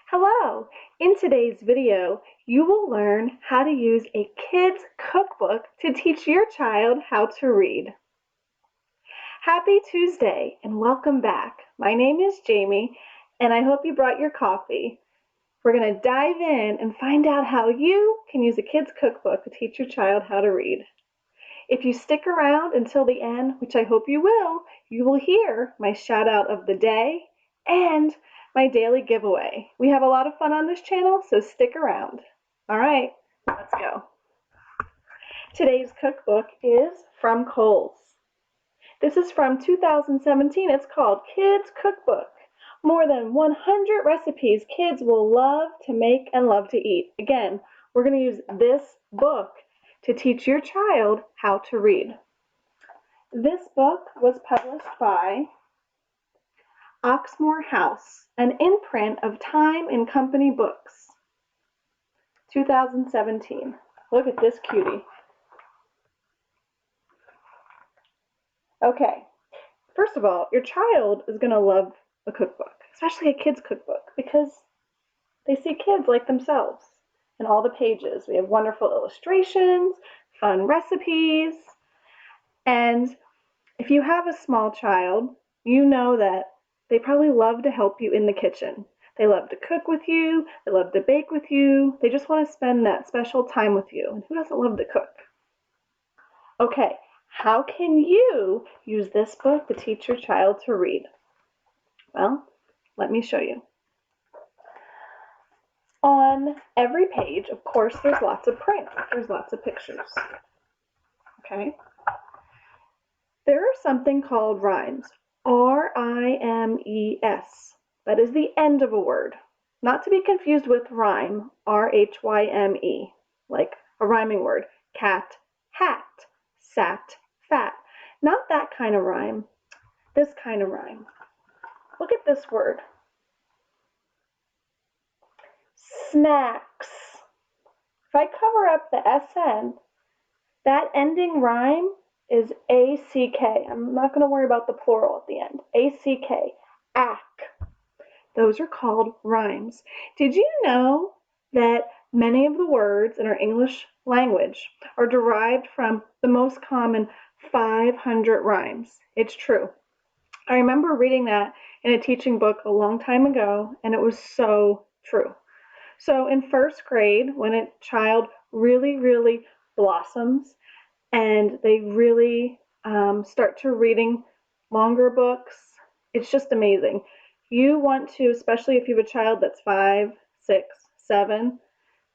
Hello! In today's video, you will learn how to use a kid's cookbook to teach your child how to read. Happy Tuesday and welcome back. My name is Jamie and I hope you brought your coffee. We're going to dive in and find out how you can use a kid's cookbook to teach your child how to read. If you stick around until the end, which I hope you will hear my shout out of the day and my daily giveaway. We have a lot of fun on this channel, so stick around. All right, let's go. Today's cookbook is from Kohl's. This is from 2017. It's called Kids Cookbook. More than 100 recipes kids will love to make and love to eat. Again, we're going to use this book to teach your child how to read. This book was published by Oxmoor House, an imprint of Time and Company Books, 2017. Look at this cutie. Okay, first of all, your child is going to love a cookbook, especially a kid's cookbook, because they see kids like themselves. In all the pages, we have wonderful illustrations, fun recipes, and if you have a small child, you know that they probably love to help you in the kitchen. They love to cook with you, they love to bake with you, they just want to spend that special time with you. And who doesn't love to cook? Okay, how can you use this book to teach your child to read? Well, let me show you. On every page, of course, there's lots of print. There's lots of pictures. Okay? There are something called rhymes. R-I-M-E-S. That is the end of a word. Not to be confused with rhyme, R-H-Y-M-E, like a rhyming word. Cat, hat, sat, fat. Not that kind of rhyme. This kind of rhyme. Look at this word. Snacks. If I cover up the SN, that ending rhyme is A-C-K. I'm not going to worry about the plural at the end. A-C-K. Ack. Those are called rhymes. Did you know that many of the words in our English language are derived from the most common 500 rhymes? It's true. I remember reading that in a teaching book a long time ago, and it was so true. So in first grade, when a child really blossoms and they really start to reading longer books, it's just amazing. You want to, especially if you have a child that's 5, 6, 7,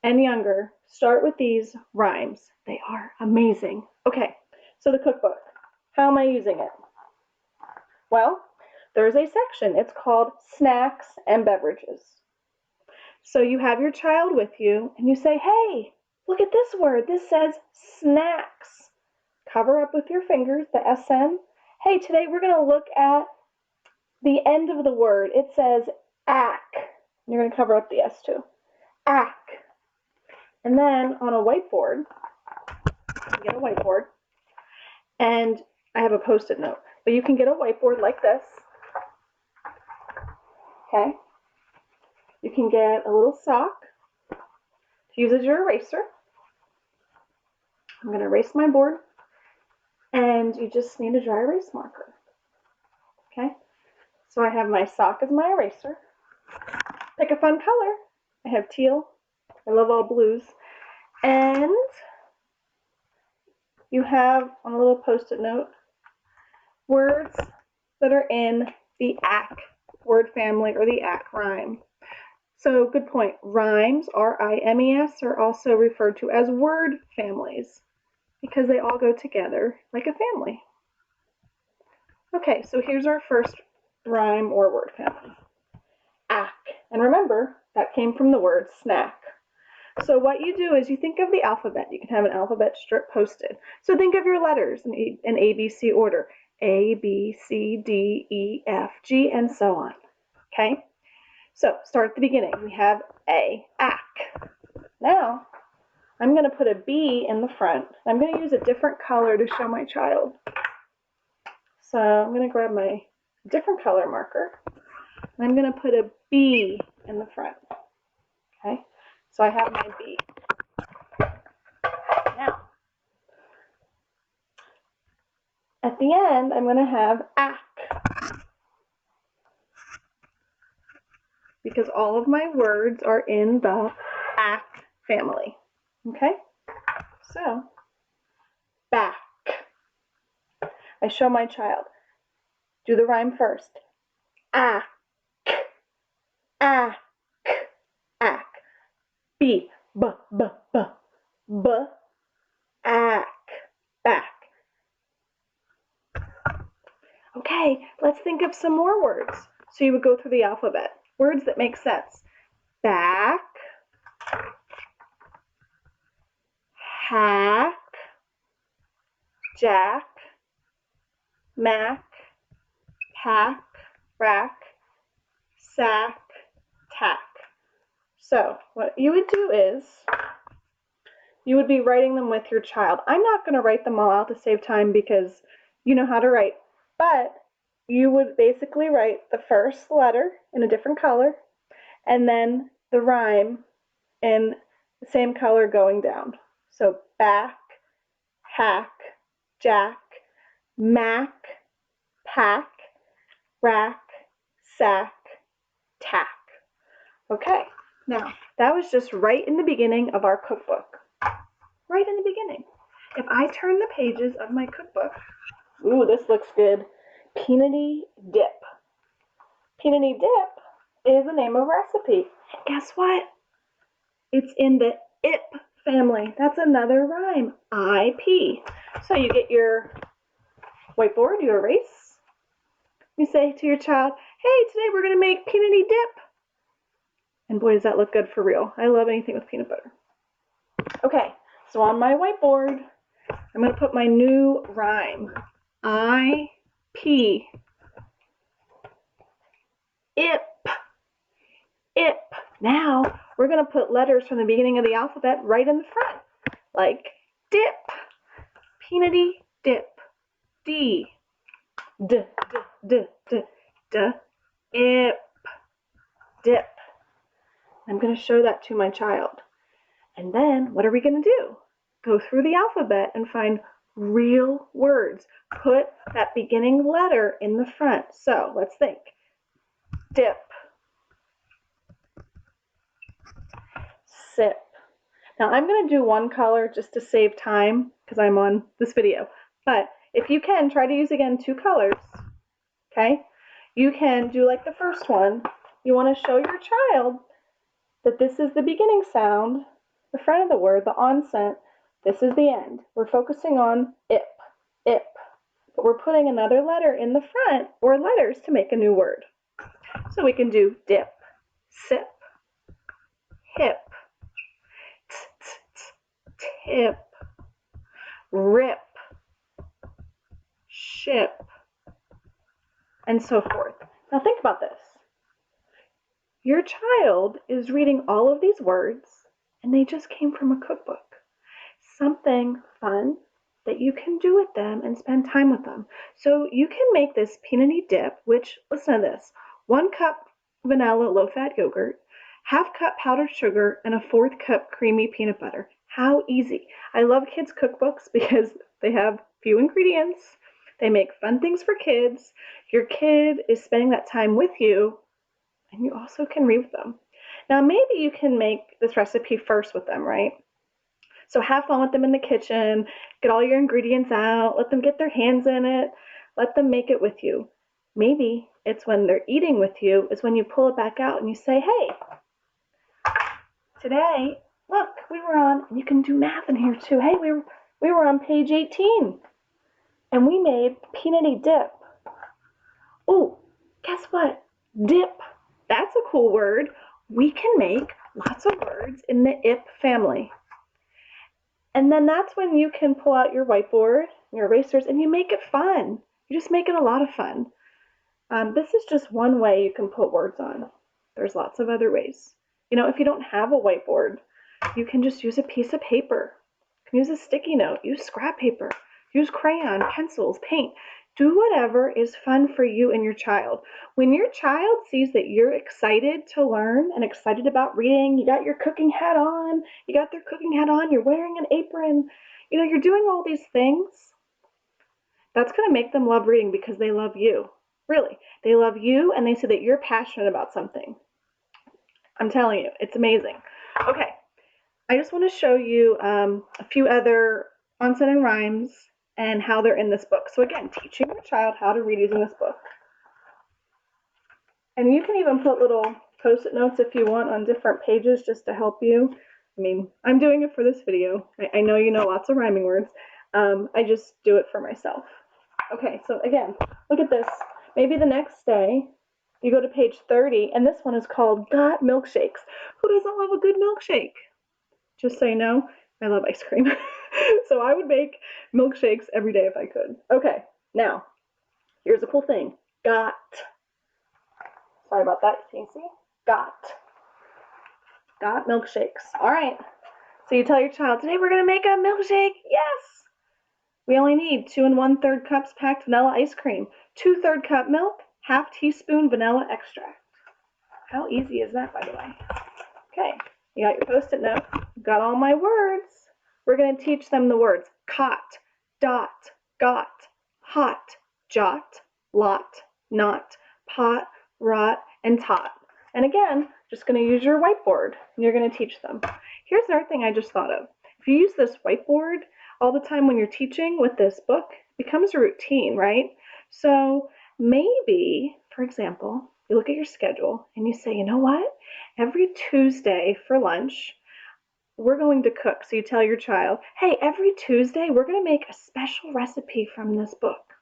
and younger, start with these rhymes. They are amazing. Okay, so the cookbook. How am I using it? Well, there's a section. It's called Snacks and Beverages. So you have your child with you and you say, hey, look at this word. This says snacks. Cover up with your fingers the SN. Hey, today we're going to look at the end of the word. It says ack. You're going to cover up the S too. Ack. And then on a whiteboard, you get a whiteboard, and I have a Post-it note, but you can get a whiteboard like this. Okay. You can get a little sock to use as your eraser. I'm going to erase my board, and you just need a dry erase marker. Okay, so I have my sock as my eraser. Pick a fun color. I have teal. I love all blues. And you have on a little Post-it note words that are in the ack word family or the ack rhyme. So good point. Rhymes, R-I-M-E-S, are also referred to as word families because they all go together like a family. Okay, so here's our first rhyme or word family. Ack. And remember, that came from the word snack. So what you do is you think of the alphabet. You can have an alphabet strip posted. So think of your letters in ABC order. A, B, C, D, E, F, G, and so on. Okay? So start at the beginning. We have A, ack. Now, I'm going to put a B in the front. I'm going to use a different color to show my child. So I'm going to grab my different color marker. And I'm going to put a B in the front. So I have my B. Now, at the end, I'm going to have ack, because all of my words are in the ack family. Okay? So, back. I show my child. Do the rhyme first. Ack, ack, ack. B, b, b, b, b, ack, back. Okay, let's think of some more words. So you would go through the alphabet. Words that make sense. Back, hack, jack, mac, pack, rack, sack, tack. So what you would do is you would be writing them with your child. I'm not going to write them all out to save time because you know how to write, but you would basically write the first letter in a different color and then the rhyme in the same color going down. So back, hack, jack, mac, pack, rack, sack, tack. Okay, now that was just right in the beginning of our cookbook. Right in the beginning. If I turn the pages of my cookbook, ooh, this looks good. Peanutty dip. Peanutty dip is the name of a recipe. Guess what? It's in the ip family. That's another rhyme. IP. So you get your whiteboard, you erase. You say to your child, hey, today we're going to make peanutty dip. And boy, does that look good for real. I love anything with peanut butter. Okay, so on my whiteboard, I'm going to put my new rhyme. IP. Ip. Ip. Now, we're going to put letters from the beginning of the alphabet right in the front. Like dip. Peanutty dip. D. D. D. D. D. Ip. Dip. I'm going to show that to my child. And then, what are we going to do? Go through the alphabet and find real words. Put that beginning letter in the front. So, let's think. Dip. Sip. Now, I'm going to do one color just to save time because I'm on this video. But if you can, try to use, again, two colors. Okay? You can do like the first one. You want to show your child that this is the beginning sound, the front of the word, the onsent. This is the end. We're focusing on ip, ip. But we're putting another letter in the front, or letters, to make a new word. So we can do dip, sip, hip, tip, rip, ship, and so forth. Now think about this. Your child is reading all of these words, and they just came from a cookbook. Something fun that you can do with them and spend time with them. So you can make this peanutty dip, which, listen to this, 1 cup vanilla low-fat yogurt, ½ cup powdered sugar, and a 1/4 cup creamy peanut butter. How easy. I love kids' cookbooks because they have few ingredients. They make fun things for kids. Your kid is spending that time with you, and you also can read with them. Now, maybe you can make this recipe first with them, right? So have fun with them in the kitchen, get all your ingredients out, let them get their hands in it, let them make it with you. Maybe it's when they're eating with you is when you pull it back out and you say, hey, today, look, we were on, you can do math in here too. Hey, we were on page 18 and we made peanutty dip. Oh, guess what? Dip. That's a cool word. We can make lots of words in the ip family. And then that's when you can pull out your whiteboard, your erasers, and you make it fun. You just make it a lot of fun. This is just one way you can put words on. There's lots of other ways. You know, if you don't have a whiteboard, you can just use a piece of paper. You can use a sticky note, use scrap paper, use crayon, pencils, paint. Do whatever is fun for you and your child. When your child sees that you're excited to learn and excited about reading, you got your cooking hat on, you got their cooking hat on, you're wearing an apron, you're doing all these things, that's going to make them love reading because they love you. Really. They love you and they see that you're passionate about something. I'm telling you, it's amazing. Okay, I just want to show you a few other onset and rhymes and how they're in this book. So again, teaching your child how to read using this book. And you can even put little post-it notes if you want on different pages just to help you. I mean, I'm doing it for this video. I know you know lots of rhyming words. I just do it for myself. Okay, so again, look at this. Maybe the next day, you go to page 30, and this one is called Got Milkshakes. Who doesn't love a good milkshake? Just so you know, I love ice cream. So I would make milkshakes every day if I could. Okay, now, here's a cool thing. Got. Sorry about that, can you see? Got milkshakes. All right, so you tell your child, today we're going to make a milkshake. Yes! We only need 2 1/3 cups packed vanilla ice cream, 2/3 cup milk, half teaspoon vanilla extract. How easy is that, by the way? Okay, you got your post-it note. Got all my words. We're going to teach them the words cot, dot, got, hot, jot, lot, not, pot, rot, and tot. And again, just going to use your whiteboard and you're going to teach them. Here's another thing I just thought of. If you use this whiteboard all the time when you're teaching with this book, it becomes a routine, right? So maybe, for example, you look at your schedule and you say, you know what? Every Tuesday for lunch, we're going to cook. So you tell your child, hey, every Tuesday, we're going to make a special recipe from this book.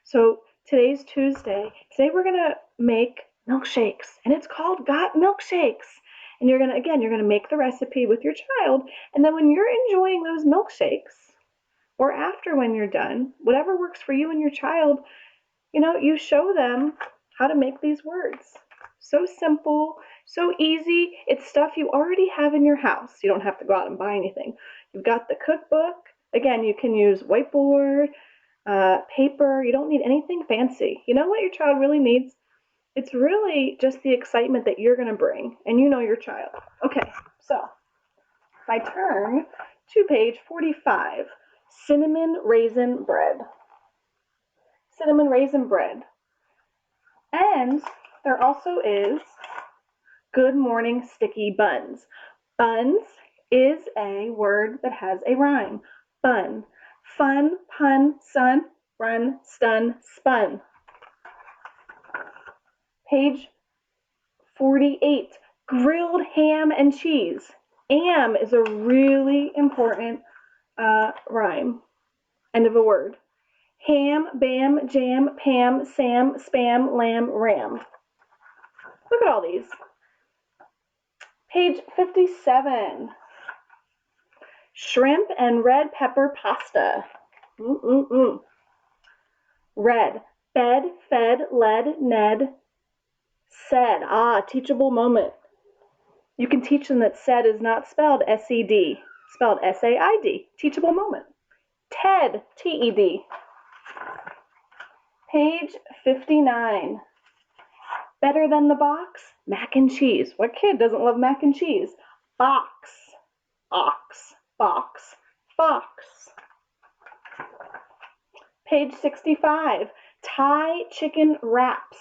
So today's Tuesday. Today we're going to make milkshakes, and it's called Got Milkshakes. And you're going to make the recipe with your child, and then when you're enjoying those milkshakes, or after when you're done, whatever works for you and your child, you show them how to make these words. So simple, so easy. It's stuff you already have in your house. You don't have to go out and buy anything. You've got the cookbook. Again, you can use whiteboard, paper. You don't need anything fancy. You know what your child really needs? It's really just the excitement that you're going to bring, and you know your child. Okay, so if I turn to page 45, cinnamon raisin bread. Cinnamon raisin bread. And there also is good morning sticky buns. Buns is a word that has a rhyme. Bun. Fun, pun, sun, run, stun, spun. Page 48, grilled ham and cheese. Am is a really important rhyme. End of a word. Ham, bam, jam, Pam, Sam, spam, lamb, ram. Look at all these. Page 57. Shrimp and red pepper pasta. Red. Bed, fed, led, Ned, said. Teachable moment. You can teach them that said is not spelled S-E-D, spelled S-A-I-D. Teachable moment. Ted, T-E-D. Page 59. Better than the box? Mac and cheese. What kid doesn't love mac and cheese? Box. Ox. Box. Fox. Page 65. Thai chicken wraps.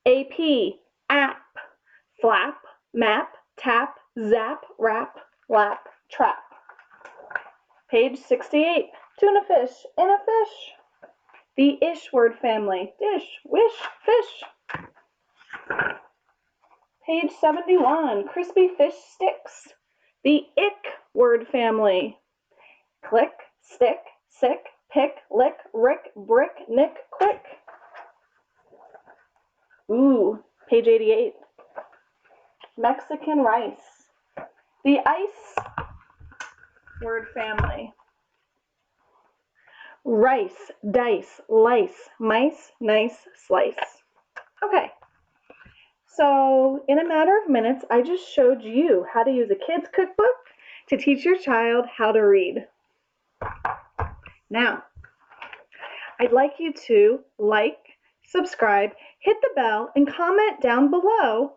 AP. App. Flap. Map. Tap. Zap. Wrap. Lap. Trap. Page 68. Tuna fish. In a fish. The ish word family. Dish, wish, fish. Page 71. Crispy fish sticks. The ick word family. Click, stick, sick, pick, lick, rick, brick, nick, quick. Page 88. Mexican rice. The ice word family. Rice, dice, lice, mice, nice, slice. Okay, so in a matter of minutes, I just showed you how to use a kid's cookbook to teach your child how to read. Now, I'd like you to like, subscribe, hit the bell, and comment down below,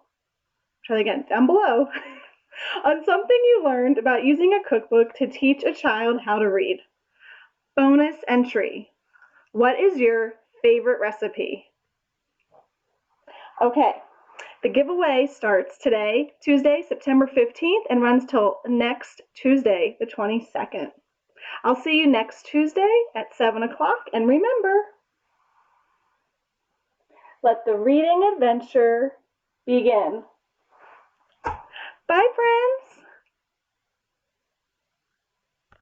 try that again, down below, on something you learned about using a cookbook to teach a child how to read. Bonus entry. What is your favorite recipe? Okay, the giveaway starts today, Tuesday, September 15th, and runs till next Tuesday, the 22nd. I'll see you next Tuesday at 7 o'clock, and remember, let the reading adventure begin. Bye, friends!